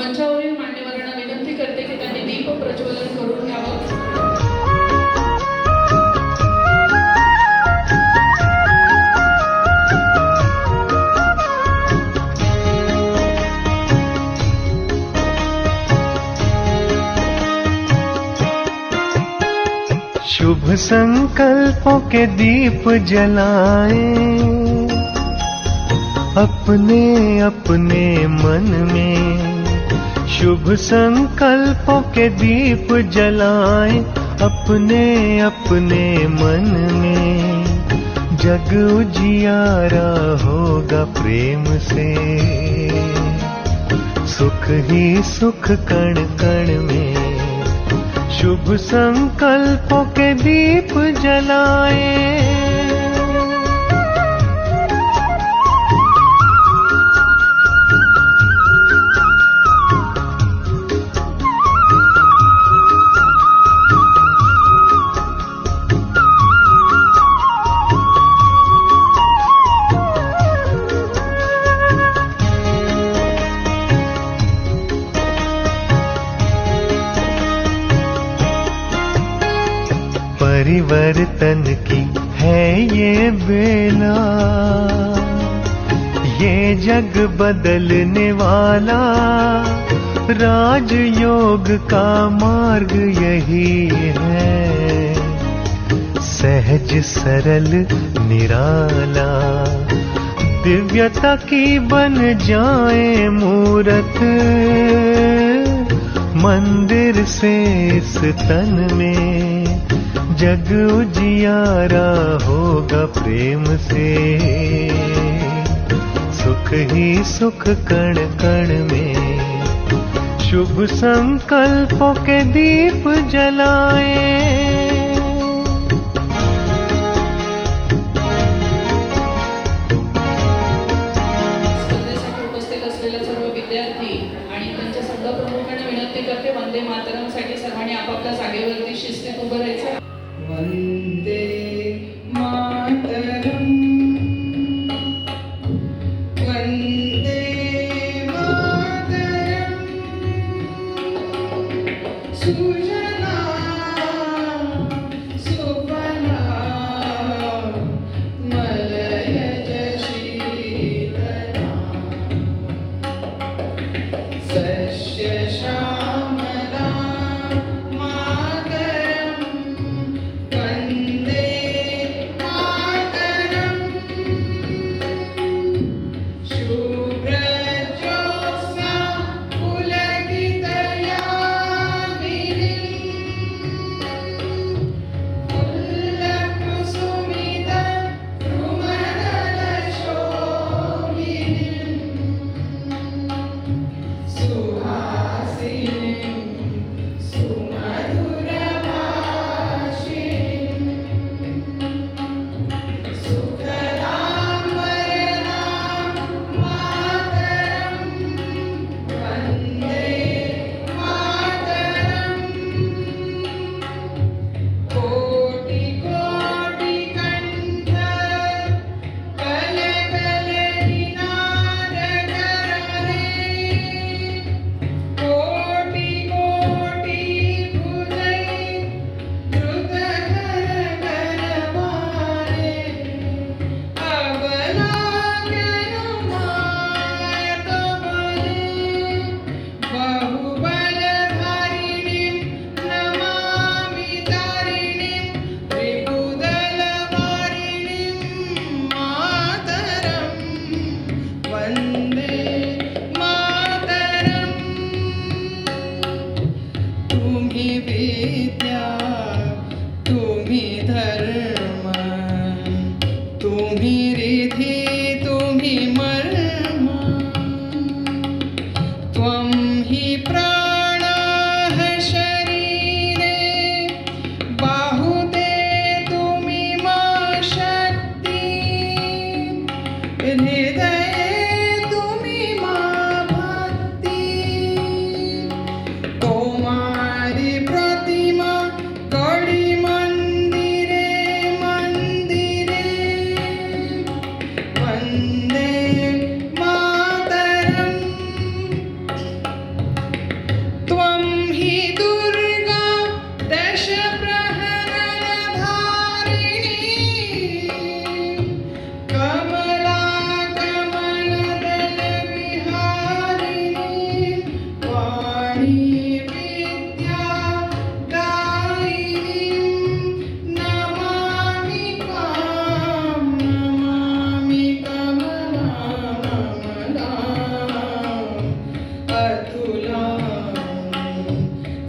मंचावरील मान्यवरांना विनंती करते की त्यांनी दीप प्रज्वलन करून घ्यावं. शुभ संकल्पों के दीप जलाएं अपने अपने मन में। शुभ संकल्पों के दीप जलाएं अपने अपने मन में। जग उजियारा होगा प्रेम से, सुख ही सुख कण कण में। शुभ संकल्पों के दीप जलाएं। परिवर्तन की है ये बेला, ये जग बदलने वाला। राजयोग का मार्ग यही है, सहज सरल निराला। दिव्यता की बन जाए मूरत, मंदिर से इस तन में। जग उजियारा होगा प्रेम से, सुख ही सुख कण कण में। शुभ संकल्पों के दीप जलाएं। स्पर्धेसाठी उपस्थित असलेल्या सर्व विद्यार्थी आणि त्यांच्या संघ प्रमुखांना विनंती करते, वंदे मातरमसाठी सर्वांनी आपापल्या जागेवरती शिस्तीत उभं राहायचं. वंदे मातरम, वंदे मातरम। सुजला सुफला मलयज शीतला, सस्य श्यामला मातरम। वंदे मातरम। शुभ्रज्योत्स्ना पुलकितयामिनीं, फुल्लकुसुमितद्रुमदलशोभिनीं, सुहासिनीं सुमधुरभाषिणीं, सुखदां वरदां मातरं। वन्दे मातरम्। कोटि कोटि कंठ कल कल निनाद करे, कोटि कोटि भुजै द्रुत घर घर मारे। अबला अनुमायत बले, बहुबलधारिणीं नमामि तारिणीं, त्रिभुदलवारिणीं मातरं। वन्दे मातरम्। तुम्ही विद्या, तुम्ही धर्म, तुम्ही रिधी, तुम्ही मर्म। त्वं हि प्राणः शरीरे, बाहुते तुम्ही मा शक्ती। हृदये तुम्ही मा भक्ती। तोमारी प्रतिमा कडी मंदिरे मंदिरे। वंदे मातरम।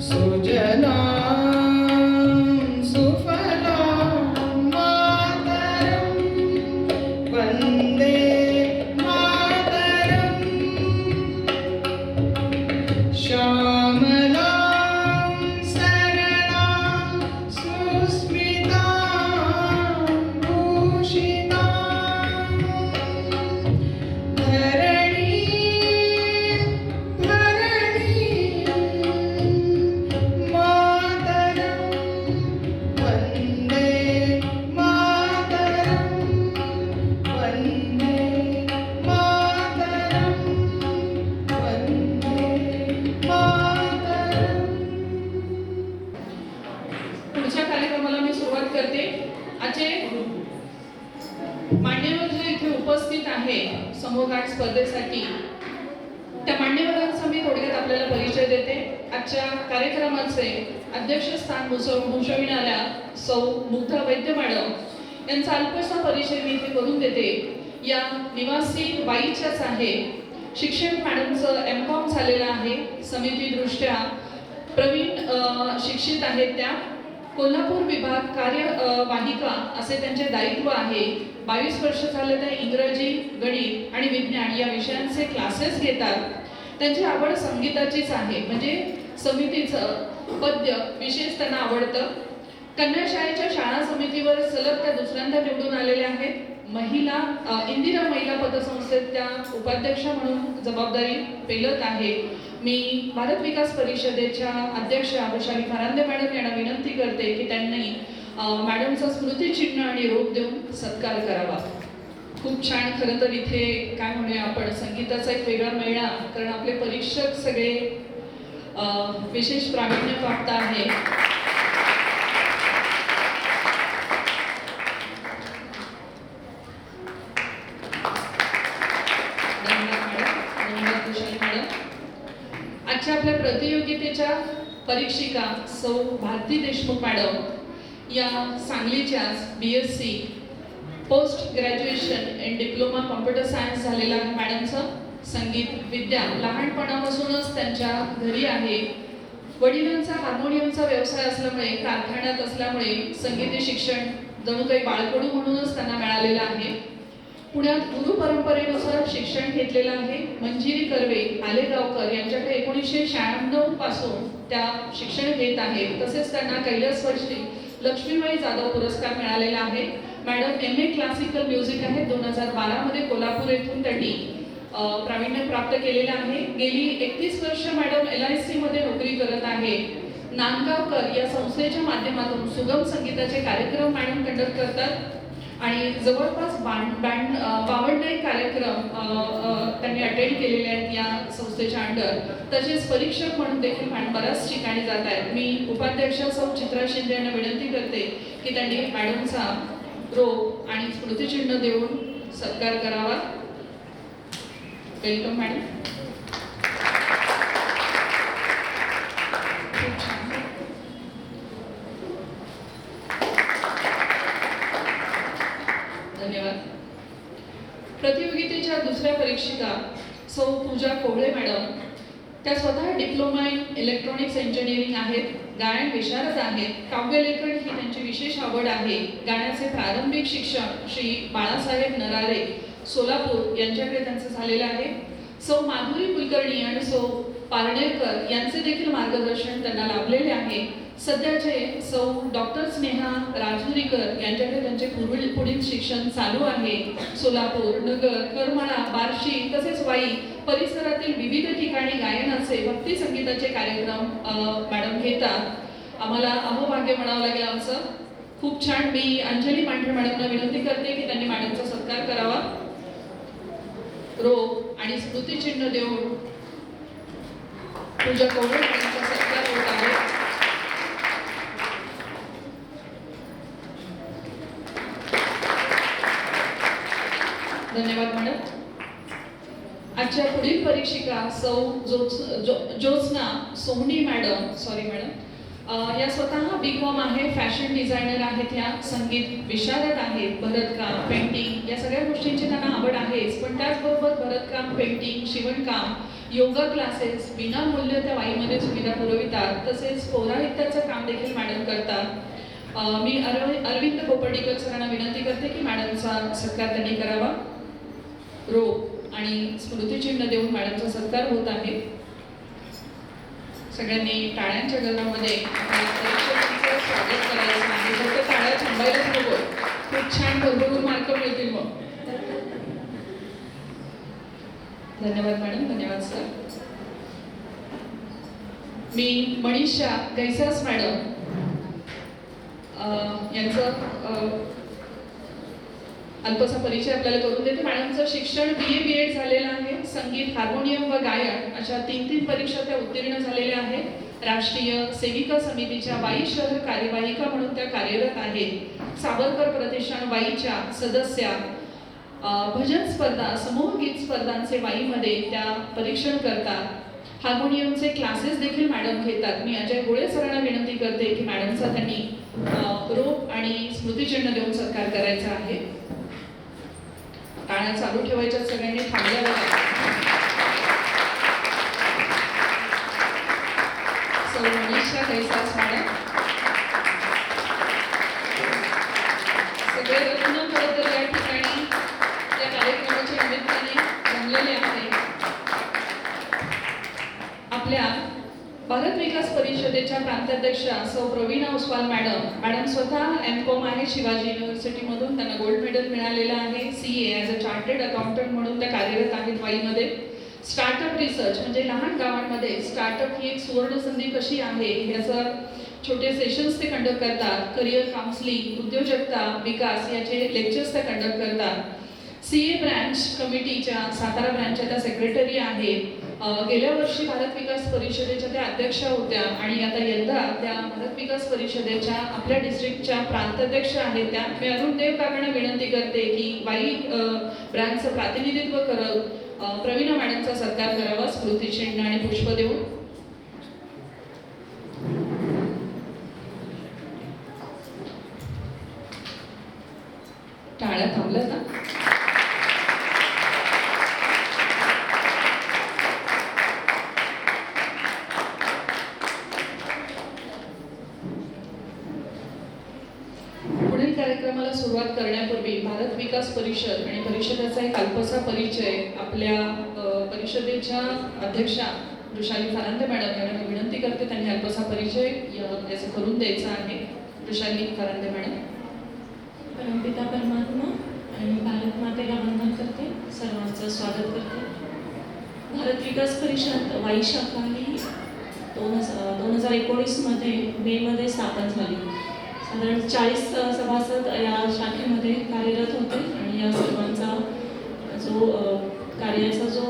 सुजलां सुफलां मातरं वन्दे मातरं श्यामलां सरलां सुस्मितां भूषितां धरणीं मातरं वन्दे मातरं वन्दे मातरं वन्दे मातरं. पुढच्या कार्यक्रमाला मी सुरुवात करते. आजचे मान्यवर जे इथे उपस्थित आहे समूहगान स्पर्धेसाठी, त्या मान्यवरांचा मी थोडक्यात आपल्याला परिचय देते. आजच्या कार्यक्रमाचे अध्यक्षस्थान भूषविणाऱ्या सौ मुग्धा वैद्य मॅडम यांचा अल्पसा परिचय मी इथे करून देते. या निवासी वाईच्याच आहे. शिक्षण मॅडमचं M.Com झालेलं आहे. समितीदृष्ट्या प्रवीण शिक्षित आहेत त्या. कोल्हापूर विभाग कार्यवाहिका असे त्यांचे दायित्व आहे. 22 वर्ष झाले त्या इंग्रजी, गणित आणि विज्ञान या विषयांचे क्लासेस घेतात. त्यांची आवड संगीताचीच आहे, म्हणजे समितीचं पद्य विशेष त्यांना आवडतं. कन्या शाळेच्या शाळा समितीवर सलग त्या दुसऱ्यांदा निवडून आलेल्या आहेत. इंदिरा महिला पतसंस्थेत त्या उपाध्यक्ष म्हणून जबाबदारी पेलत आहे. मी भारत विकास परिषदेच्या अध्यक्ष वैशाली फरांदे मॅडम यांना विनंती करते की त्यांनी मॅडमचा स्मृतिचिन्ह आणि रोप देऊन सत्कार करावा. खूप छान. खरं तर इथे काय म्हणूया आपण, संगीताचा एक वेगळा मेळा, कारण आपले परीक्षक सगळे विशेष प्रावीण्य प्राप्त आहे. आजच्या आपल्या प्रतियोगितेच्या परीक्षिका सौ भारती देशमुख मॅडम या सांगलीच्याच BSc post graduation in diploma computer science झालेला आहे मॅडमचं. संगीत विद्या लहानपणापासूनच त्यांच्या घरी आहे. वडिलांचा हार्मोनियमचा व्यवसाय असल्यामुळे, कारखान्यात असल्यामुळे संगीत शिक्षण जणू काही बाळकडू म्हणूनच त्यांना मिळालेलं आहे. पुण्यात गुरु परंपरेनुसार शिक्षण घेतलेलं आहे. मंजिरी कर्वे आलेगावकर यांच्याकडे 1996 पासून त्या शिक्षण घेत आहेत. तसेच त्यांना कैलासवर्षी लक्ष्मीबाई जाधव पुरस्कार मिळालेला आहे. मॅडम MA क्लासिकल म्युझिक आहे. 2012 मध्ये कोल्हापूर येथून त्यांनी प्रावीण्य प्राप्त केलेलं आहे. गेली 31 वर्ष मॅडम LIC मध्ये नोकरी करत आहे. नांदगावकर या संस्थेच्या माध्यमातून सुगम संगीताचे कार्यक्रम मॅडम कंडक्ट करतात आणि जवळपास 52 कार्यक्रम त्यांनी अटेंड केलेले आहेत या संस्थेच्या अंडर. तसेच परीक्षक म्हणून देखील बऱ्याच ठिकाणी जात आहेत. मी उपाध्यक्ष सौ चित्रा शिंदे यांना विनंती करते की त्यांनी मॅडमचा रोप आणि स्मृतिचिन्ह देऊन सत्कार करावा. Welcome madam. धन्यवाद. प्रतियोगितेच्या दुसऱ्या परीक्षिका सौ पूजा कोवळे मॅडम, त्या स्वतः डिप्लोमा इन इलेक्ट्रॉनिक्स इंजिनिअरिंग आहेत. गायन विशारद आहेत. काव्यलेखन ही त्यांची विशेष आवड आहे. गाण्याचे प्रारंभिक शिक्षण श्री बाळासाहेब नरारे सोलापूर यांच्याकडे त्यांचं झालेलं आहे. सौ माधुरी कुलकर्णी आणि सौ पारनेरकर यांचे देखील मार्गदर्शन त्यांना लाभलेले आहे. सध्याचे सौ डॉक्टर स्नेहा राजुरीकर यांच्याकडे त्यांचे पुढील शिक्षण चालू आहे. सोलापूर, नगर, करमाळा, बार्शी तसेच वाई परिसरातील विविध ठिकाणी गायनाचे, भक्ती संगीताचे कार्यक्रम मॅडम घेतात. आम्हाला अहोभाग्य म्हणावं लागेल आमचं. खूप छान. मी अंजली मांढरे मॅडमला विनंती करते की त्यांनी मॅडमचा सत्कार करावा. रोप आणि स्मृतिचिन्ह देऊन पूजा कोवळे यांचा सत्कार होत आहे. धन्यवाद मॅडम. आजच्या पुढील परीक्षिका सौ ज्योत्स्ना सोहनी मॅडम, सॉरी मॅडम, या स्वतः B.Com आहे. फॅशन डिझायनर आहेत. ह्या संगीत विशारद आहेत. भरतकाम, पेंटिंग या सगळ्या गोष्टींची त्यांना आवड आहेच, पण त्याचबरोबर भरतकाम, पेंटिंग, शिवणकाम, योगा क्लासेस विनामूल्य त्या वाईमध्ये सुविधा पुरवितात. तसेच पौराहित्याचं काम देखील मॅडम करतात. मी अरविंद कोपर्डीकर सरांना विनंती करते की मॅडमचा सत्कार त्यांनी करावा. रोप आणि स्मृतिचिन्ह देऊन मॅडमचा सत्कार होत आहे. सगळ्यांनी टाळ्यांच्या गजरामध्ये आपल्या परीक्षकांचं स्वागत करायचं आहे. फक्त टाळ्या थांबायलाच नको, खूप छान भरभरून मार्क मिळतील मग. धन्यवाद मॅडम, धन्यवाद सर. मी मनीषा गैसास मॅडम यांचं अल्पसा परिचय आपल्याला करून देते. मॅडमचं शिक्षण BA B.Ed झालेलं आहे. संगीत, हार्मोनियम व गायन अशा 3 परीक्षा त्या उत्तीर्ण झालेल्या आहेत. राष्ट्रीय सेविका समितीच्या वाई शहर कार्यवाहिका म्हणून त्या कार्यरत आहेत. सावरकर प्रतिष्ठान वाईच्या सदस्या. भजन स्पर्धा, समूह गीत स्पर्धांचे वाईमध्ये त्या परीक्षण करतात. हार्मोनियमचे क्लासेस देखील मॅडम घेतात. मी अजय गोळे सरांना विनंती करते की मॅडमचा त्यांनी रोप आणि स्मृतिचिन्ह देऊन सत्कार करायचा आहे. टाळ्या चालू ठेवायच्या, सगळ्यांनी थांबल्या बघा. सौ मनीषा कैसास मॅडम. सगळे रत्न खरं तर या ठिकाणी त्या कार्यक्रमाच्या निमित्ताने जमलेले आहे. आपल्या भारत विकास परिषदेच्या प्रांताध्यक्षा सौ प्रवीणा उस्वाल मॅडम स्वतः M.Com आहे शिवाजी युनिव्हर्सिटीमधून. त्यांना गोल्ड मेडल मिळालेलं आहे. CA as a chartered accountant म्हणून त्या कार्यरत आहेत वाईमध्ये. स्टार्टअप रिसर्च म्हणजे लहान गावांमध्ये स्टार्टअप ही एक सुवर्ण संधी कशी आहे याचं छोटे सेशन्स ते कंडक्ट करतात. करिअर काउन्सिलिंग, उद्योजकता विकास याचे लेक्चर्स ते कंडक्ट करतात. CA ब्रँच कमिटीच्या सातारा ब्रँचच्या त्या सेक्रेटरी आहेत. गेल्या वर्षी भारत विकास परिषदेच्या त्या अध्यक्षा होत्या आणि आता यंदा त्या भारत विकास परिषदेच्या आपल्या डिस्ट्रिक्टच्या प्रांताध्यक्ष आहेत त्या. मी अरुण देव काकांना विनंती करते की वाई ब्रँचचं प्रतिनिधित्व करत प्रवीणा मॅडमचा सत्कार करावा स्मृतिचिन्ह आणि पुष्प देऊन. टाळ्या थांबल्या ना. पुढील कार्यक्रमाला सुरुवात करण्यापूर्वी भारत विकास परिषद आणि परिषदेचा एक अल्पसा परिचय आपल्या परिषदेच्या अध्यक्षा वृषाली फरांदे मॅडम यांना विनंती करते. त्यांनी अल्पसा परिचय याचं करून द्यायचा आहे. वृषाली फरांदे मॅडम. परमपिता परमात्मा आणि भारत मातेला वंदन करते. सर्वांचं स्वागत करते. भारत विकास परिषद वाई शाखा ही 2019 मध्ये मेमध्ये स्थापन झाली. साधारण 40 सभासद या शाखेमध्ये कार्यरत होते आणि या सर्वांचा जो कार्याचा जो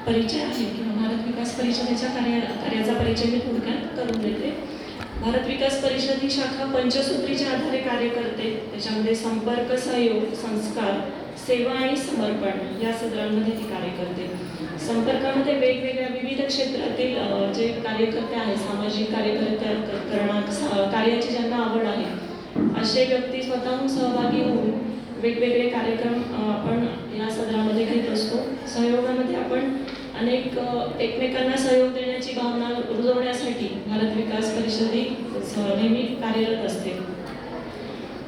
परिचय आहे किंवा भारत विकास परिषदेच्या कार्याचा परिचय मी थोडक्यात करून देते. भारत विकास परिषद ही शाखा पंचसूत्रीच्या आधारे कार्य करते. त्याच्यामध्ये संपर्क, सहयोग, संस्कार, सेवा आणि समर्पण या सदरांमध्ये ती कार्य करते. संपर्कामध्ये वेगवेगळ्या विविध क्षेत्रातील जे कार्यकर्ते आहेत, सामाजिक कार्याची ज्यांना आवड आहे असे व्यक्ती स्वतःहून सहभागी होऊन वेगवेगळे कार्यक्रम आपण या सदरामध्ये घेत असतो. सहयोगामध्ये आपण अनेक एकमेकांना सहयोग देण्याची भावना रुजवण्यासाठी भारत विकास परिषद ही नेहमी कार्यरत असते.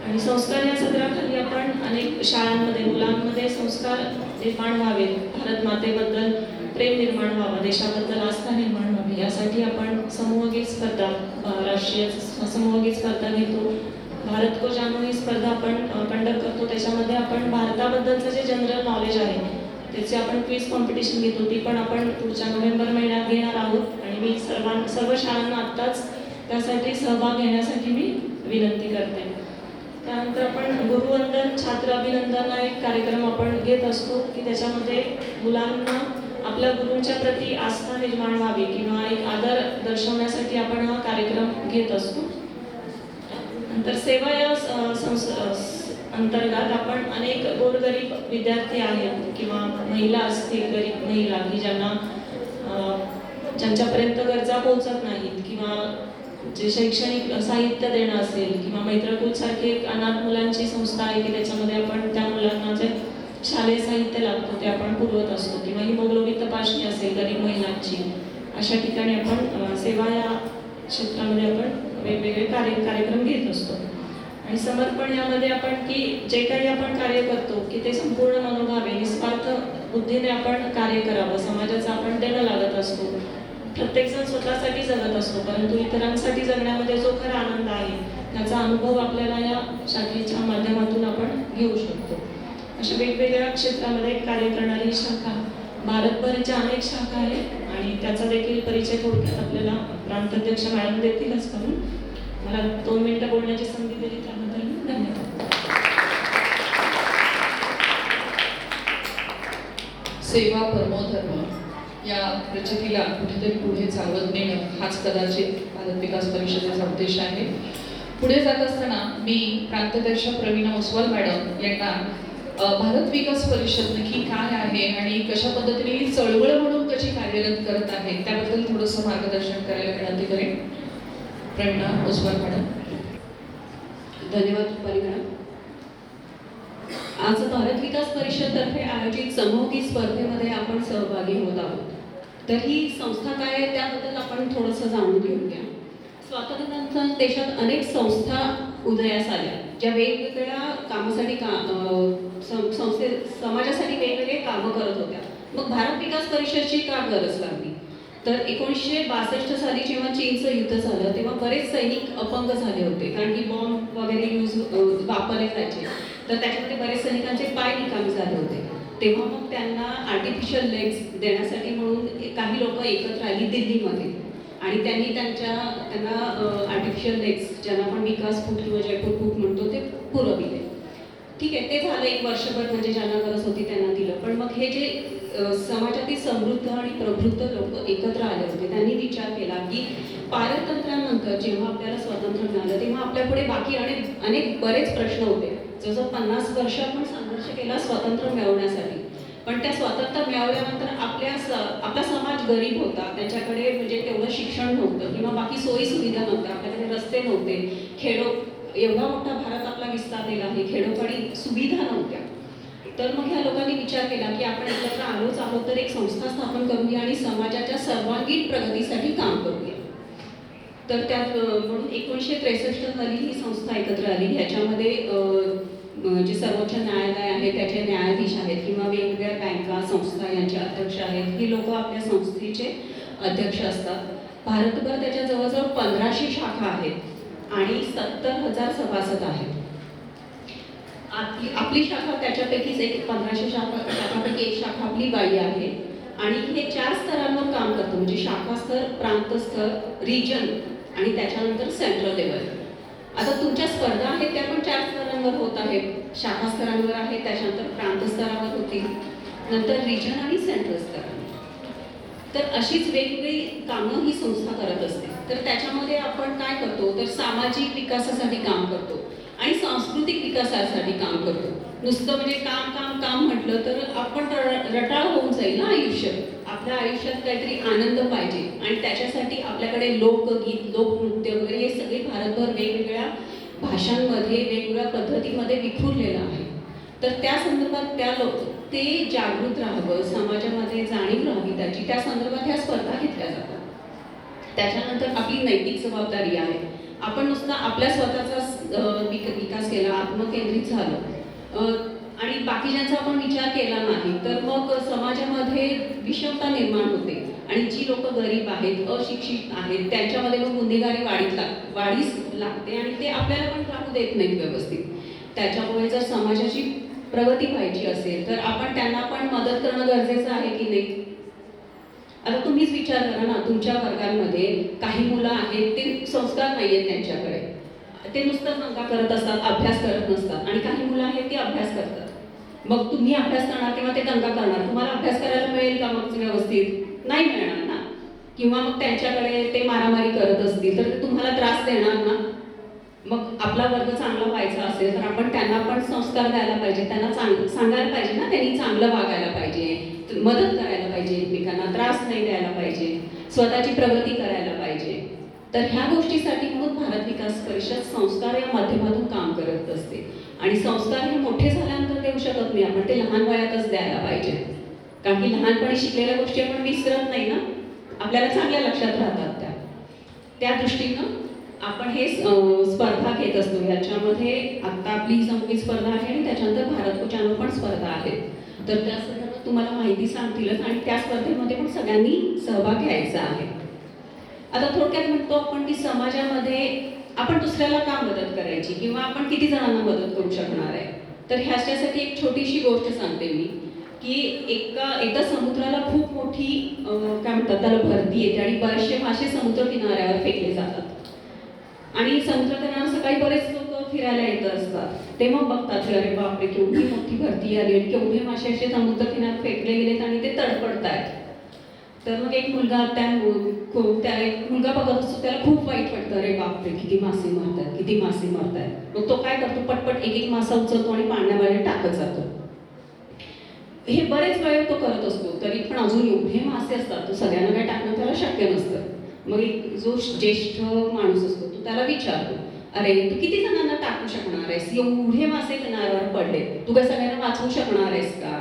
आणि संस्कार या सदराखाली आपण अनेक शाळांमध्ये मुलांमध्ये संस्कार निर्माण व्हावे, भारत मातेबद्दल प्रेम निर्माण व्हावं, देशाबद्दल आस्था निर्माण व्हावी यासाठी आपण समूहगीत स्पर्धा, राष्ट्रीय समूहगीत स्पर्धा घेतो. भारत को जानो ही स्पर्धा आपण कंडक्ट करतो. त्याच्यामध्ये आपण भारताबद्दलचं जे जनरल नॉलेज आहे त्याची आपण क्विज कॉम्पिटिशन घेतो. ती पण आपण पुढच्या नोव्हेंबर महिन्यात घेणार आहोत आणि मी सर्व शाळांना आत्ताच त्यासाठी सहभाग घेण्यासाठी मी विनंती करते. त्यानंतर आपण गुरुवंदन, छात्र अभिनंदन हा एक कार्यक्रम आपण घेत असतो की त्याच्यामध्ये मुलांना आपल्या गुरूंच्या प्रती आस्था निर्माण व्हावी किंवा एक आदर दर्शवण्यासाठी आपण हा कार्यक्रम घेत असतो. नंतर सेवा या अंतर्गत आपण अनेक गोरगरीब विद्यार्थी आहेत किंवा महिला असतील, गरीब महिला की ज्यांच्यापर्यंत गरजा पोहोचत नाहीत किंवा जे शैक्षणिक साहित्य देणं असेल किंवा मैत्रकूल सारखी एक अनाथ मुलांची संस्था आहे की त्याच्यामध्ये आपण त्या मुलांना जे शालेय साहित्य लागतं ते आपण पुरवत असतो, किंवा हिमोग्लोबिन तपासणी असेल गरीब महिलांची, अशा ठिकाणी आपण सेवा या क्षेत्रामध्ये आपण वेगवेगळे कार्यक्रम घेत असतो. आणि समर्पण यामध्ये आपण की जे काही आपण कार्य करतो की ते संपूर्ण मनोभावे निस्वार्थ बुद्धीने आपण कार्य करावं, समाजाचं आपण देणं लागत असतो. प्रत्येकजण स्वतःसाठी जगत असतो, परंतु इतरांसाठी जगण्यामध्ये जो खरा आनंद आहे त्याचा अनुभव आपल्याला या शाखेच्या माध्यमातून आपण घेऊ शकतो. अशा वेगवेगळ्या क्षेत्रामध्ये कार्य करणारी ही शाखा भारतभरच्या अनेक शाखा आहेत आणि त्याचा देखील परिचय थोडक्यात आपल्याला प्रांताध्यक्ष मॅडम देतीलच करून. मला 2 मिनिटं बोलण्याची संधी दिली त्याबद्दल धन्यवाद. सेवा परमो धर्म या प्रचितीला कुठेतरी पुढे चालवत नेणं हाच कदाचित भारत विकास परिषदेचा उद्देश आहे. पुढे जात असताना मी प्रांताध्यक्ष प्रवीणा ओसवाल मॅडम यांना भारत विकास परिषद नक्की काय आहे आणि कशा पद्धतीने ही चळवळ म्हणून कशी कार्यरत करत आहे त्याबद्दल थोडंसं मार्गदर्शन करायला विनंती करेन. प्रवीणा ओसवाल मॅडम. धन्यवाद रुपाली मॅडम. आज भारत विकास परिषदतर्फे आयोजित समूहगीत स्पर्धेमध्ये आपण सहभागी होत आहोत. तर ही संस्था काय आहे त्याबद्दल आपण थोडंसं जाणून घेऊया. स्वातंत्र्यानंतर देशात अनेक संस्था उदयास आल्या ज्या वेगवेगळ्या कामासाठी समाजासाठी वेगवेगळे कामं करत होत्या. मग भारत विकास परिषदची का गरज लागली? तर 1962 साली जेव्हा चीनचं युद्ध झालं तेव्हा बरेच सैनिक अपंग झाले होते, कारण की बॉम्ब वगैरे वापरले जायचे. तर त्याच्यामध्ये बरेच सैनिकांचे पाय निकामी झाले होते. तेव्हा मग त्यांना आर्टिफिशियल लेग्स देण्यासाठी म्हणून काही लोक एकत्र आली दिल्लीमध्ये आणि त्यांनी त्यांना आर्टिफिशियल लेग्स, ज्यांना आपण विकास फूट किंवा जयपूर फूट म्हणतो, ते पुरविले. ठीक आहे, ते झालं 1 वर्षभर, म्हणजे ज्यांना गरज होती त्यांना दिलं. पण मग हे जे समाजातील समृद्ध आणि प्रबुद्ध लोक एकत्र आले होते त्यांनी विचार केला की पारतंत्र्यानंतर जेव्हा आपल्याला स्वातंत्र्य मिळालं तेव्हा आपल्यापुढे बाकी अनेक बरेच प्रश्न होते. जसं 50 वर्ष आपण संघर्ष केला स्वातंत्र्य मिळवण्यासाठी, पण त्या स्वातंत्र्य मिळवल्यानंतर आपला समाज गरीब होता, त्याच्याकडे म्हणजे तेवढं शिक्षण नव्हतं किंवा बाकी सोयी सुविधा नव्हत्या, आपल्याकडे रस्ते नव्हते, एवढा मोठा भारत आपला विस्तारलेला आहे, खेडोपाडी सुविधा नव्हत्या. तर मग ह्या लोकांनी विचार केला की आपण एकत्र आलोच आहोत तर एक संस्था स्थापन करूया आणि समाजाच्या सर्वांगीण प्रगतीसाठी काम करूया. तर त्यात म्हणून 1963 साली ही संस्था एकत्र आली. ह्याच्यामध्ये जे सर्वोच्च न्यायालय आहे त्याचे न्यायाधीश आहेत किंवा वेगवेगळ्या बँका संस्था यांचे अध्यक्ष आहेत, ही लोक आपल्या संस्थेचे अध्यक्ष असतात. भारतभर त्याच्या जवळजवळ 1500 शाखा आहेत आणि 70,000 सभासद आहेत. आपली शाखा त्याच्यापैकीच 1500 शाखापैकी एक शाखा आपली बाई आहे आणि हे 4 स्तरांवर काम करतं, म्हणजे शाखा स्तर, प्रांत स्तर, रिजन आणि त्याच्यानंतर सेंट्रल लेवल. आता तुमच्या स्पर्धा आहेत त्या पण 4 स्तरांवर होत आहेत. शाखा स्तरांवर आहे, त्याच्यानंतर प्रांत स्तरावर होतील, नंतर रिजन आणि सेंट्रल स्तरावर. तर अशीच वेगवेगळी कामं ही संस्था करत असते. तर त्याच्यामध्ये आपण काय करतो तर सामाजिक विकासासाठी काम करतो आणि सांस्कृतिक विकासासाठी काम करतो. नुसतं म्हणजे काम काम काम म्हटलं तर आपण रटाळ होऊन जाईल ना आयुष्य. आपल्या आयुष्यात काहीतरी आनंद पाहिजे आणि त्याच्यासाठी आपल्याकडे लोकगीत, लोकनृत्य वगैरे हे सगळे भारतभर वेगवेगळ्या भाषांमध्ये वेगवेगळ्या पद्धतीमध्ये विखुरलेलं आहे. तर त्या संदर्भात ते जागृत राहावं, समाजामध्ये जाणीव राहावी त्याची, त्या संदर्भात ह्या स्पर्धा घेतल्या जातात. त्याच्यानंतर आपली नैतिक जबाबदारी आहे. आपण नुसता आपल्या स्वतःचा विकास केला, आत्मकेंद्रित झालो आणि बाकीच्यांचा आपण विचार केला नाही तर मग समाजामध्ये विषमता निर्माण होते आणि जी लोक गरीब आहेत, अशिक्षित आहेत, त्यांच्यामध्ये मग गुन्हेगारी वाढीस लागते आणि ते आपल्याला पण राहू देत नाहीत व्यवस्थित. त्याच्यामुळे जर समाजाची प्रगती व्हायची असेल तर आपण त्यांना पण मदत करणं गरजेचं आहे की नाही. आता तुम्हीच विचार करा ना, तुमच्या वर्गांमध्ये काही मुलं आहेत ते संस्कार नाही आहेत त्यांच्याकडे, ते नुसतं दंगा करत असतात, अभ्यास करत नसतात, आणि काही मुलं आहेत ते अभ्यास करतात. मग तुम्ही अभ्यास करणार तेव्हा ते दंगा करणार, तुम्हाला अभ्यास करायला मिळेल का मग व्यवस्थित? नाही मिळणार ना. किंवा मग त्यांच्याकडे ते मारामारी करत असतील तर ते तुम्हाला त्रास देणार ना. मग आपला वर्ग चांगला व्हायचा असेल तर आपण त्यांना पण संस्कार द्यायला पाहिजे, त्यांना सांगायला पाहिजे ना त्यांनी चांगलं वागायला पाहिजे, मदत करायला पाहिजे, एकमेकांना त्रास नाही द्यायला पाहिजे, स्वतःची प्रगती करायला पाहिजे. तर ह्या गोष्टीसाठी म्हणून भारत विकास परिषद संस्कार या माध्यमातून काम करत असते. आणि संस्कार हे मोठे झाल्यानंतर देऊ शकत नाही आपण, ते लहान वयातच द्यायला पाहिजे. कारण की लहानपणी शिकलेल्या गोष्टी आपण विसरत नाही ना, आपल्याला चांगल्या लक्षात राहतात त्या दृष्टीनं आपण हे स्पर्धा घेत असतो. याच्यामध्ये आत्ता आपली ही 6वी स्पर्धा आहे आणि त्याच्यानंतर भारत कुचांवर पण स्पर्धा आहे. तर त्या संदर्भात तुम्हाला माहिती सांगतीलच आणि त्या स्पर्धेमध्ये पण सगळ्यांनी सहभाग घ्यायचा आहे. आता थोडक्यात म्हणतो आपण की समाजामध्ये आपण दुसऱ्याला का मदत करायची किंवा आपण किती जणांना मदत करू शकणार आहे. तर ह्याच्यासाठी एक छोटीशी गोष्ट सांगते मी की एकदा समुद्राला खूप मोठी काय म्हणतात त्याला भरती येते आणि बरेचसे मासे समुद्र किनाऱ्यावर फेकले जातात. आणि समुद्र किनाऱ्यावर सकाळी बरेच लोक फिरायला येत असतात. ते मग बघतात की अरे बापरे केवढी मोठी भरती आली आणि केवढे मासे असे समुद्र किनाऱ्यावर फेकले गेलेत आणि ते तडफडतायत. तर मग एक मुलगा त्याला एक मुलगा बघत असतो, त्याला खूप वाईट वाटतं, अरे बापरे किती मासे मारतात, किती मासे मारतात. मग तो काय करतो, पटपट एक मासा उचलतो आणि पाण्यामध्ये टाकत जातो. हे बरेच वेळ तो करत असतो, तरी पण अजून एवढे मासे असतात, तो सगळ्यांना काय टाकणं त्याला शक्य नसतं. मग एक जो ज्येष्ठ माणूस असतो तो त्याला विचारतो, अरे तू किती जणांना टाकू शकणार आहेस, एवढे मासे किनाऱ्यावर पडले, तू काय सगळ्यांना वाचवू शकणार आहेस का.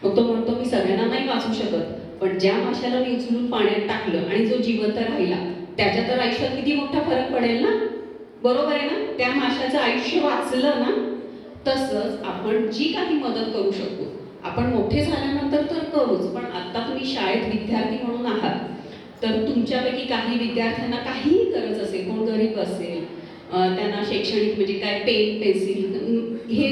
मग तो म्हणतो, मी सगळ्यांना नाही वाचवू शकत, पण ज्या माशाला मी उचलून पाण्यात टाकलं आणि जो जिवंत राहिला त्याच्या तर आयुष्यात किती मोठा फरक पडेल ना. बरोबर आहे ना, त्या माशाचं आयुष्य वाचलं ना. तसंच आपण जी काही मदत करू शकतो आपण मोठे झाल्यानंतर तर करूच, पण आता तुम्ही शाळेत विद्यार्थी म्हणून आहात, तर तुमच्यापैकी काही विद्यार्थ्यांना काहीही गरज असेल, कोण गरीब असेल, त्यांना शैक्षणिक म्हणजे काय पेन पेन्सिल हे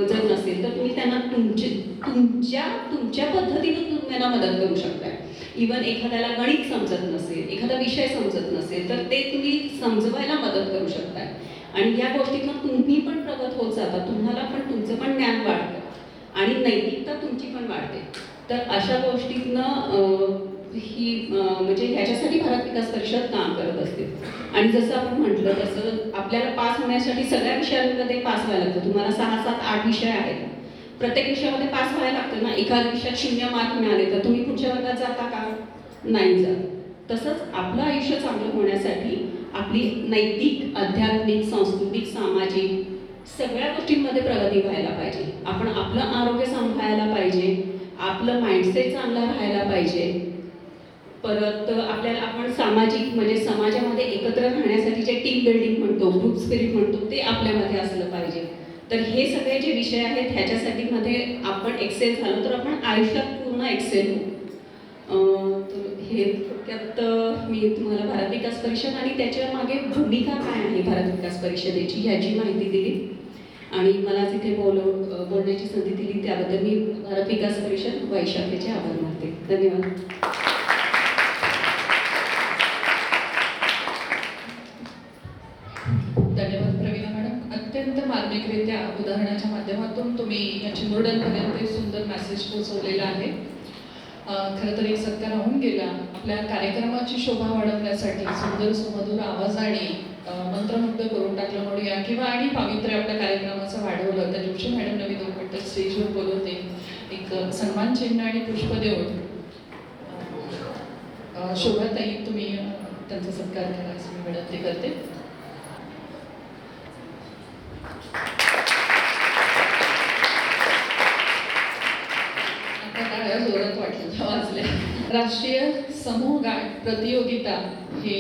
जर नसेल तर तुम्ही त्यांना तुमच्या पद्धतीने तुम्ही त्यांना मदत करू शकताय. इवन एखाद्याला गणित समजत नसेल, एखादा विषय समजत नसेल तर ते तुम्ही समजवायला मदत करू शकताय. आणि या गोष्टीतून तुम्ही पण प्रगत होत जाता, तुम्हाला पण तुमचं पण ज्ञान वाढतं आणि नैतिकता तुमची पण वाढते. तर अशा गोष्टीतनं ही म्हणजे ह्याच्यासाठी भारत विकास परिषद काम करत असते. आणि जसं आपण म्हटलं तसं आपल्याला पास होण्यासाठी सगळ्या विषयांमध्ये पास व्हायला लागतं. तुम्हाला 6, 7, 8 विषय आहेत, प्रत्येक विषयामध्ये पास व्हायला लागतं ना. एखाद्या विषयात 0 मार्क मिळाले तर तुम्ही पुढच्या वर्गात जाता का, नाही जात. तसंच आपलं आयुष्य चांगलं होण्यासाठी आपली नैतिक, आध्यात्मिक, सांस्कृतिक, सामाजिक सगळ्या गोष्टींमध्ये प्रगती व्हायला पाहिजे. आपण आपलं आरोग्य सांभाळायला पाहिजे, आपलं माइंडसेट चांगला राहायला पाहिजे. परत आपण सामाजिक म्हणजे समाजामध्ये एकत्र राहण्यासाठी जे टीम बिल्डिंग म्हणतो, ग्रुप स्पिरिट म्हणतो, ते आपल्यामध्ये असलं पाहिजे. तर हे सगळे जे विषय आहेत ह्याच्यासाठी मध्ये आपण एक्सेल झालो तर आपण आयुष्यात पूर्ण एक्सेल होऊ. तर हे थोडक्यात मी तुम्हाला भारत विकास परिषद आणि त्याच्या मागे भूमिका काय आहे भारत विकास परिषदेची ह्याची माहिती दिली. आणि मला तिथे बोलण्याची संधी दिली त्याबद्दल मी भारत विकास परिषद वैशाखेचे आभार मानते. धन्यवाद. धन्यवाद प्रवीणा मॅडम. अत्यंत मार्मिकरित्या उदाहरणाच्या माध्यमातून तुम्ही या चिमुरड्यांपर्यंत सुंदर मेसेज पोहोचवलेला आहे. खरं तर एक सत्कार राहून गेला. आपल्या कार्यक्रमाची शोभा वाढवण्यासाठी सुंदर सुमधुर आवाजाने मंत्रमुग्ध करून टाकलं म्हणूया किंवा आणि पावित्र्य आपल्या कार्यक्रमाचं वाढवलं. तर जोशी मॅडमने मी 2 मिनिटं स्टेजवर बोलवते. एक सन्मान चिन्ह आणि पुष्प देऊन शोभाताई तुम्ही त्यांचा सत्कार करा असं मी विनंती करते. जोरात वाटलं वाचल्या. राष्ट्रीय समूह गाठ प्रतियोगिता हे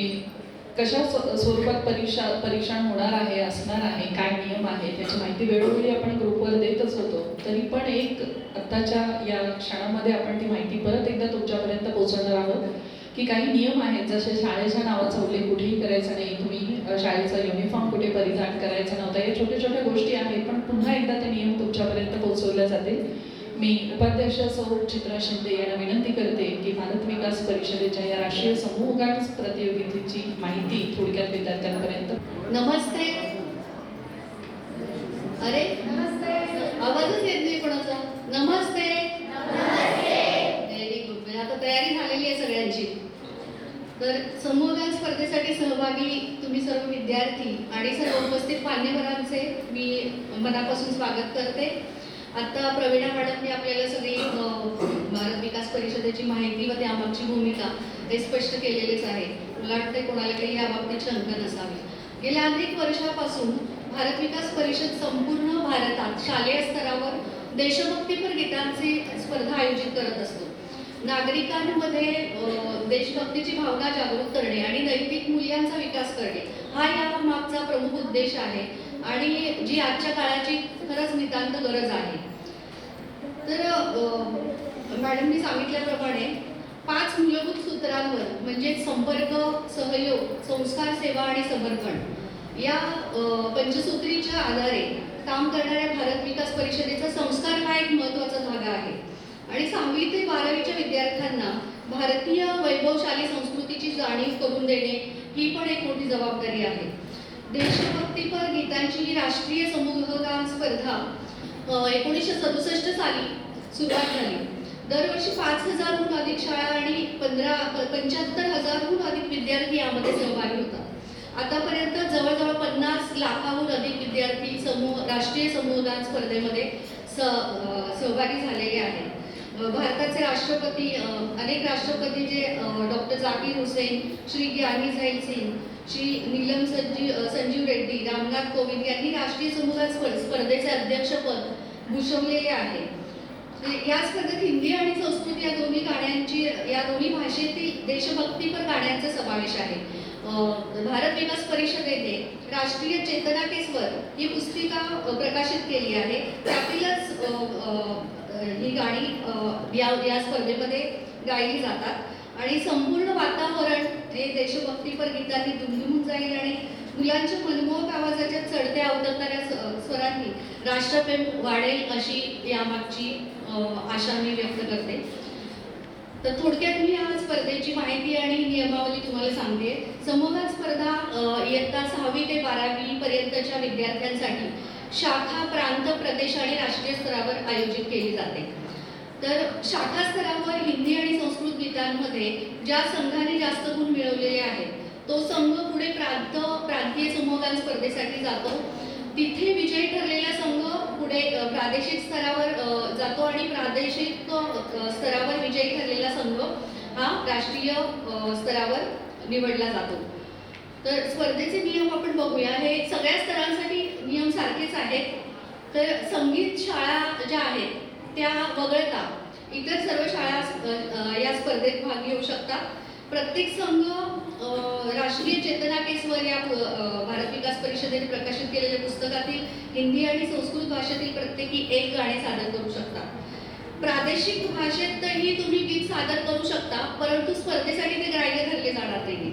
कशा स्वरूपात परीक्षण होणार आहे, असणार आहे, काय नियम आहे त्याची माहिती वेळोवेळी आपण ग्रुपवर देतच होतो. तरी पण एक आत्ताच्या या क्षणामध्ये आपण ती माहिती परत एकदा तुमच्यापर्यंत पोहोचवणार आहोत की काही नियम आहेत. जसे शाळेच्या नावाचा उल्लेख कुठेही करायचा नाही, तुम्ही शाळेचा युनिफॉर्म कुठे परिधान करायचा नव्हता, या छोट्या छोट्या गोष्टी आहेत. पण पुन्हा एकदा ते नियम तुमच्यापर्यंत पोहोचवले जातील. मी उपाध्यक्ष सौ चित्रा शिंदे यांना विनंती करते की भारत विकास परिषदेच्या या राष्ट्रीय समूह गाठ प्रतियोगितेची माहिती थोडक्यात विद्यार्थ्यांपर्यंत. नमस्ते. अरे नमस्ते, आवाजच येत नाही कोणाचा. नमस्ते. Very good. म्हणजे आता तयारी झालेली आहे सगळ्यांची. तर समूहगान स्पर्धेसाठी सहभागी तुम्ही सर्व विद्यार्थी आणि सर्व उपस्थित मान्यवरांचे मी मनापासून स्वागत करते. आता प्रवीणा मॅडमने आपल्याला सगळी भारत विकास परिषदेची माहिती व त्यामागची भूमिका हे स्पष्ट केलेलेच आहे. मला वाटतं कोणाला काही या बाबतीत शंका नसावी. गेल्या अनेक वर्षापासून भारत विकास परिषद संपूर्ण भारतात शालेय स्तरावर देशभक्तीपर गीतांची स्पर्धा आयोजित करत असतो. नागरिकांमध्ये देशभक्तीची भावना जागृत करणे आणि नैतिक मूल्यांचा विकास करणे हा या मागचा प्रमुख उद्देश आहे आणि जी आजच्या काळाची खरंच नितांत गरज आहे. तर मॅडमनी सांगितल्याप्रमाणे 5 मूलभूत सूत्रांवर म्हणजे संपर्क, सहयोग, संस्कार, सेवा आणि समर्पण या पंचसूत्रीच्या आधारे काम करणाऱ्या भारत विकास परिषदेचा संस्कार हा एक महत्त्वाचा धागा आहे आणि 6वी ते 12वीच्या विद्यार्थ्यांना भारतीय वैभवशाली संस्कृतीची जाणीव करून देणे ही पण एक मोठी जबाबदारी आहे. देशभक्तीपर गीतांची ही राष्ट्रीय समूहगान स्पर्धा 1967 साली सुरुवात झाली. दरवर्षी 5,000हून अधिक शाळा आणि 75,000हून अधिक विद्यार्थी यामध्ये सहभागी होतात. आतापर्यंत जवळजवळ 50 लाखाहून अधिक विद्यार्थी राष्ट्रीय समूहगान स्पर्धेमध्ये सहभागी झालेले आहेत. भारताचे राष्ट्रपती, अनेक राष्ट्रपती जे डॉक्टर झाकीर हुसेन, श्री ज्ञानी झैल सिंग, श्री नीलम संजीव रेड्डी, रामनाथ कोविंद यांनी राष्ट्रीय समूहगान स्पर्धेचे अध्यक्षपद भूषवलेले आहे. या स्पर्धेत हिंदी आणि संस्कृत या दोन्ही भाषेतील देशभक्तीपर गाण्यांचा समावेश आहे. भारत विकास परिषदेने राष्ट्रीय चेतना के स्वर ही पुस्तिका प्रकाशित केली आहे. त्यातीलच ही गाणी या स्पर्धेमध्ये गायली जातात आणि संपूर्ण वातावरण हे देशभक्तीपर गीतांनी दुमदुमून जाईल आणि मुलांच्या मनमोहक आवाजाच्या चढत्या अवतरणाऱ्या स्वरांनी राष्ट्रप्रेम वाढेल अशी यामागची आशा मी व्यक्त करते. तर थोडक्यात मी या स्पर्धेची माहिती आणि नियमावली तुम्हाला सांगते. समूहगान स्पर्धा इयत्ता 6वी ते 12वी पर्यंतच्या विद्यार्थ्यांसाठी शाखा, प्रांत, प्रदेश आणि राष्ट्रीय स्तरावर आयोजित केली जाते. तर शाखा स्तरावर हिंदी आणि संस्कृत गीतांमध्ये ज्या संघाने जास्त गुण मिळवलेले आहेत तो संघ पुढे प्रांतीय समूहगान स्पर्धेसाठी जातो. तिथे विजयी ठरलेला संघ पुढे प्रादेशिक स्तरावर जातो आणि प्रादेशिक स्तरावर विजयी ठरलेला संघ हा राष्ट्रीय स्तरावर निवडला जातो. तर स्पर्धेचे नियम आपण बघूया. हे सगळ्या स्तरांसाठी नियम सारखेच आहेत. तर संगीत शाळा ज्या आहेत त्या वगळता इतर सर्व शाळा या स्पर्धेत भाग घेऊ शकतात. प्रत्येक संघ राष्ट्रीय चेतना के स्वर या भारत विकास परिषदेने प्रकाशित केलेल्या पुस्तकातील हिंदी आणि संस्कृत भाषेतील प्रत्येकी एक गाणे सादर करू शकता. प्रादेशिक भाषेतही तुम्ही गीत सादर करू शकता, परंतु स्पर्धेसाठी ते ग्राह्य धरले जाणार नाही.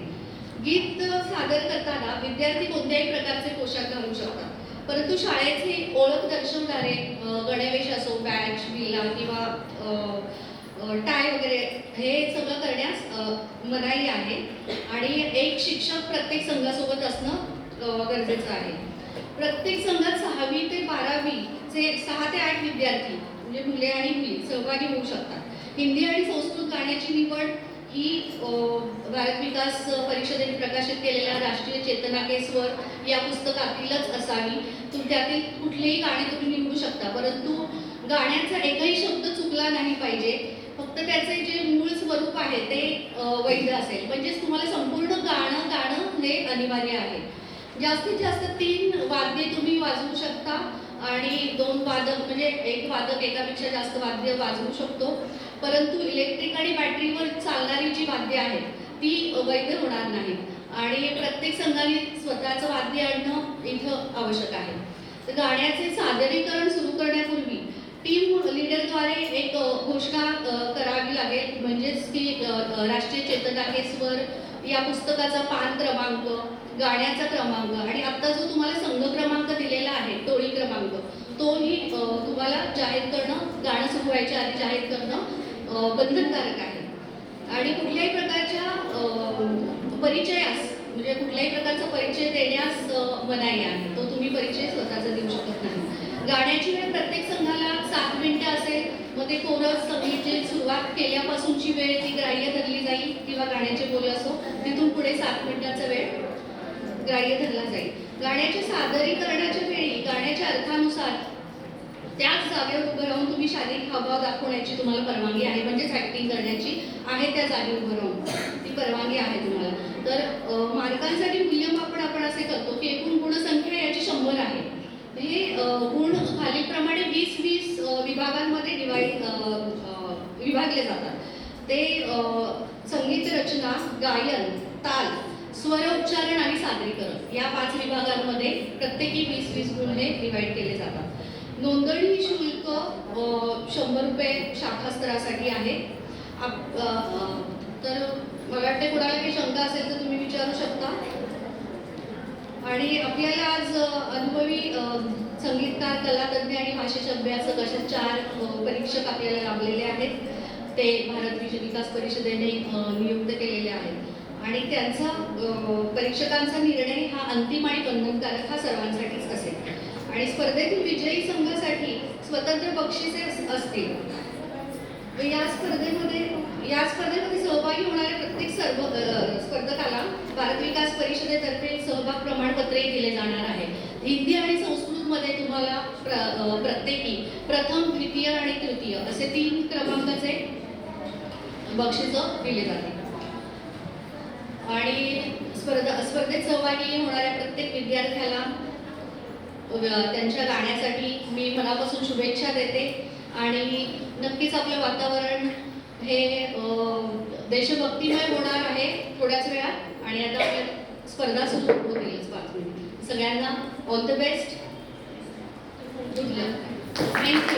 गीत सादर करताना विद्यार्थी कोणत्याही प्रकारचे पोशाख घालू शकतात, परंतु शाळेची ओळख दर्शवणारे गणवेश असो, बॅच, बिला किंवा टाय वगैरे हे सगळं करण्यास मनाई आहे आणि एक शिक्षक प्रत्येक संघासोबत असणं गरजेचं आहे. प्रत्येक संघात 6वी ते 12वीचे 6 ते 8 विद्यार्थी म्हणजे मुले आणि मुली सहभागी होऊ शकतात. हिंदी आणि संस्कृत गाण्याची निवड ही भारत विकास परिषदेने प्रकाशित केलेल्या राष्ट्रीय चेतना के स्वर या पुस्तकातीलच असावी. त्यातील कुठलेही गाणे तुम्ही निवडू शकता, परंतु गाण्याचा एकही शब्द चुकला नाही पाहिजे. फक्त त्याचे जे मूळ स्वरूप आहे ते वैध असेल, म्हणजेच तुम्हाला संपूर्ण गाणं हे अनिवार्य आहे. जास्तीत जास्त 3 वाद्ये तुम्ही वाजवू शकता आणि 2 वादक म्हणजे एक वादक एकापेक्षा जास्त वाद्य वाजवू शकतो, परंतु इलेक्ट्रिक आणि बॅटरीवर चालणारी जी वाद्य आहेत ती वैध होणार नाही आणि प्रत्येक संघाने स्वतःचं वाद्य आणणं इथं आवश्यक आहे. तर गाण्याचे सादरीकरण सुरू करण्यापूर्वी टीम लीडरद्वारे एक घोषणा करावी लागेल, म्हणजेच की राष्ट्रीय चेतना के स्वर या पुस्तकाचा पान क्रमांक, गाण्याचा क्रमांक आणि आता जो तुम्हाला संघ क्रमांक दिलेला आहे, टोळी क्रमांक, तोही तुम्हाला जाहीर करणं, गाणं सुरू व्हायच्या आधी जाहीर करणं बंधनकारक आहे. आणि कुठल्याही प्रकारच्या परिचयास म्हणजे कुठल्याही प्रकारचा परिचय देण्यास मनाई आहे. तो तुम्ही परिचय स्वतःचा देऊ शकत नाही. गाण्याची वेळ प्रत्येक संघाला 7 मिनिटं असेल. मग ते कोरस संगीतची सुरुवात केल्यापासूनची वेळ ती ग्राह्य धरली जाईल किंवा गाण्याचे बोल असो तिथून पुढे 7 मिनिटाचा वेळ ग्राह्य धरला जाईल. गाण्याच्या सादरीकरणाच्या वेळी गाण्याच्या अर्थानुसार त्याच जागेवर उभं राहून तुम्ही शारीरिक हावभाव दाखवण्याची तुम्हाला परवानगी आहे, म्हणजेच ऍक्टिंग करण्याची आहे त्या जागी उभं राहून. ती परवानगी आहे तुम्हाला. तर मार्कांसाठी मूल्यमापन आपण असे करतो की एकूण गुणसंख्या याची 100 आहे. हे गुण खालीलप्रमाणे 20 विभागांमध्ये विभागले जातात. ते संगीत रचना, गायन, ताल, स्वर उच्चारण आणि सादरीकरण या 5 विभागांमध्ये प्रत्येकी 20 गुण हे डिवाइड केले जातात. नोंदणी शुल्क 100 रुपये शाखा स्तरासाठी आहे. तर मला वाटते कोणाला काही शंका असेल तर तुम्ही विचारू शकता. आणि आपल्याला आज अनुभवी संगीतकार, कलातज्ञ आणि भाषेचे अभ्यासक असे 4 परीक्षक आपल्याला लाभलेले आहेत. ते भारत विकास परिषदेने नियुक्त केलेले आहेत आणि त्यांचा परीक्षकांचा निर्णय हा अंतिम आणि बंधनकारक हा सर्वांसाठीच असेल. आणि स्पर्धेतील विजयी संघासाठी स्वतंत्र बक्षिसे असतील. या स्पर्धेमध्ये सहभागी होणाऱ्या प्रत्येक स्पर्धकाला भारत विकास परिषदेतर्फे सहभाग प्रमाणपत्रही दिले जाणार आहे. हिंदी आणि संस्कृतमध्ये तुम्हाला प्रत्येकी प्रथम, द्वितीय आणि तृतीय असे 3 क्रमांकाचे बक्षीस दिले जाते. आणि स्पर्धेत सहभागी होणाऱ्या प्रत्येक विद्यार्थ्याला त्यांच्या गाण्यासाठी मी मनापासून शुभेच्छा देते. आणि नक्कीच आपलं वातावरण हे देशभक्तिमय होणार आहे थोड्याच वेळात. आणि आता आपल्या स्पर्धा सुरू होतीलच 5 मिनिट. सगळ्यांना all the best. Good luck. Thank you.